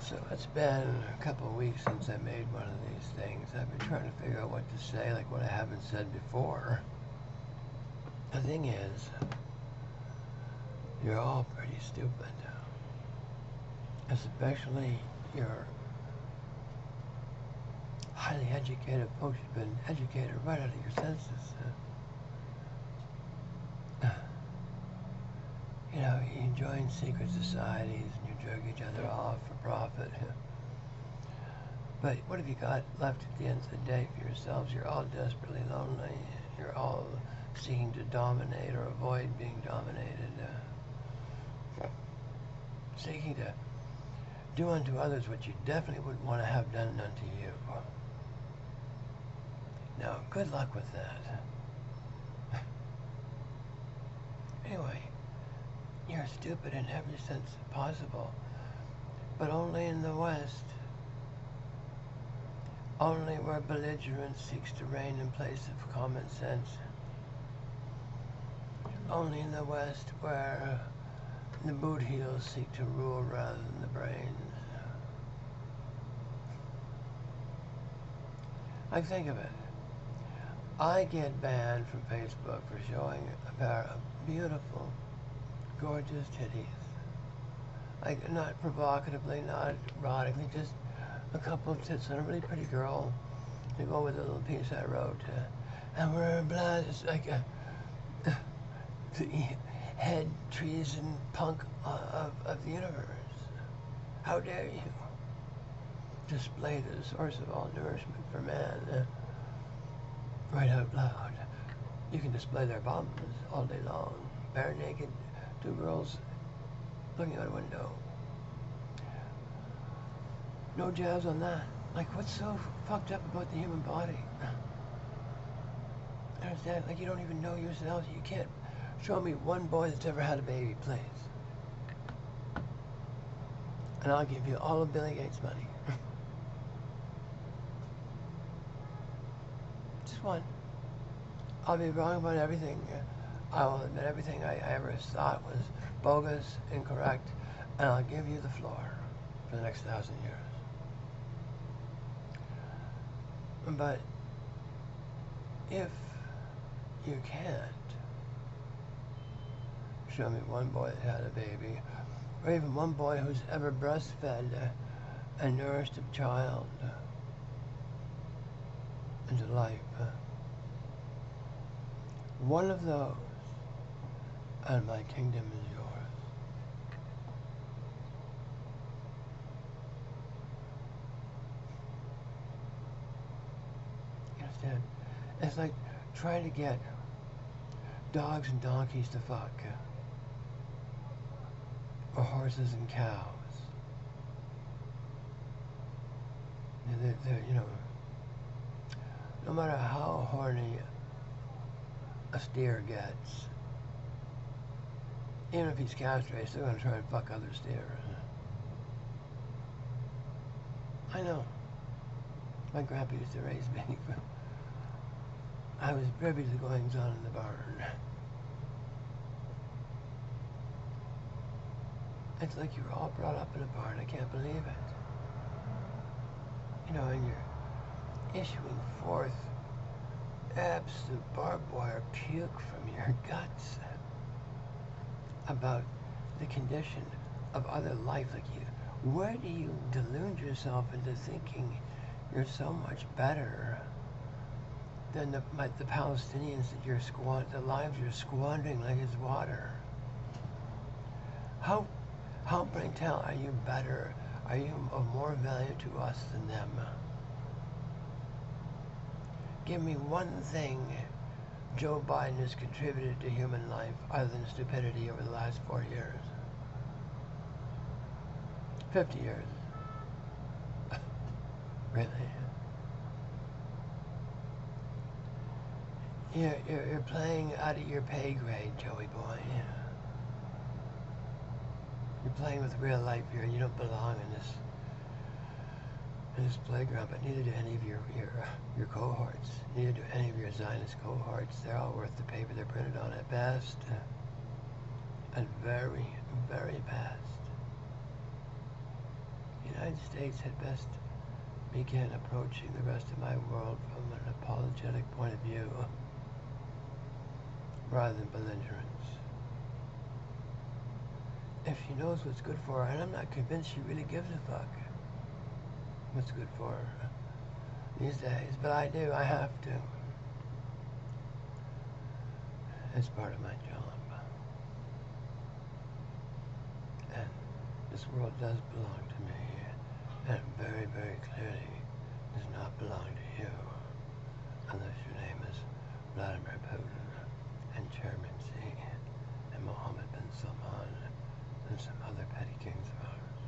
So it's been a couple of weeks since I made one of these things. I've been trying to figure out what to say, like what I haven't said before. The thing is, you're all pretty stupid. Especially your highly educated folks who've been educated right out of your senses. You know, you join secret societies and you jerk each other off for profit. But what have you got left at the end of the day for yourselves? You're all desperately lonely. You're all seeking to dominate or avoid being dominated. Seeking to do unto others what you definitely wouldn't want to have done unto you. Now, good luck with that. Anyway, you're stupid in every sense possible, but only in the West. Only where belligerence seeks to reign in place of common sense. Only in the West where the boot heels seek to rule rather than the brains. Like, think of it. I get banned from Facebook for showing a pair of beautiful, gorgeous titties. Like, not provocatively, not erotically, just a couple of tits on a really pretty girl to go with a little piece I wrote. And we're blood, it's like the head treason punk of the universe. How dare you display the source of all nourishment for man right out loud. You can display their bums all day long, bare naked, two girls looking out a window. No jazz on that. Like, what's so fucked up about the human body? Understand? Like, you don't even know yourself. You can't show me one boy that's ever had a baby, please. And I'll give you all of Billy Gates' money. Just one. I'll be wrong about everything. I will admit everything I ever thought was bogus, incorrect, and I'll give you the floor for the next 1,000 years. But if you can't show me one boy that had a baby, or even one boy who's ever breastfed and nourished a child into life, one of those, and my kingdom is yours. You understand? It's like trying to get dogs and donkeys to fuck, or horses and cows. They're, you know, no matter how horny a steer gets, even if he's castrated, they're going to try and fuck other steers. I know. My grandpa used to raise me. I was privy to the goings-on in the barn. It's like you were all brought up in a barn. I can't believe it. You know, and you're issuing forth absolute barbed wire puke from your guts about the condition of other life. Like, you, where do you delude yourself into thinking you're so much better than the Palestinians that you're the lives you're squandering like it's water? How bring tell are you better? Are you of more value to us than them? Give me one thing Joe Biden has contributed to human life other than stupidity over the last 4 years. 50 years. Really? You're playing out of your pay grade, Joey boy. You're playing with real life here. You don't belong in this playground, but neither do any of your cohorts. Neither do any of your Zionist cohorts. They're all worth the paper they're printed on at best. At very, very best. You know, United States had best begin approaching the rest of my world from an apologetic point of view rather than belligerence. If she knows what's good for her, and I'm not convinced she really gives a fuck what's good for her these days, but I do, I have to. It's part of my job. And this world does belong to me, and very, very clearly does not belong to you, unless your name is Vladimir Putin and Chairman Xi and Mohammed bin Salman and some other petty kings of ours.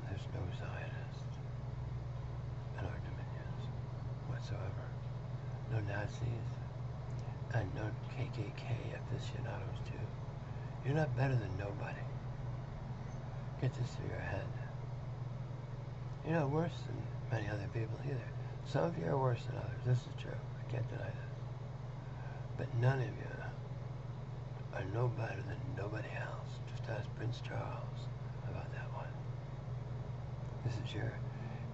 There's no Zionist in our dominions whatsoever. No Nazis, and no KKK aficionados too. You're not better than nobody. Get this through your head. You're not worse than many other people either. Some of you are worse than others. This is true. I can't deny this. But none of you are no better than nobody else. Just ask Prince Charles about that one. This is your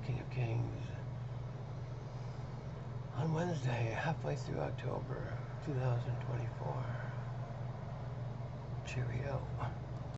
King of Kings on Wednesday, halfway through October 2024. Cheerio.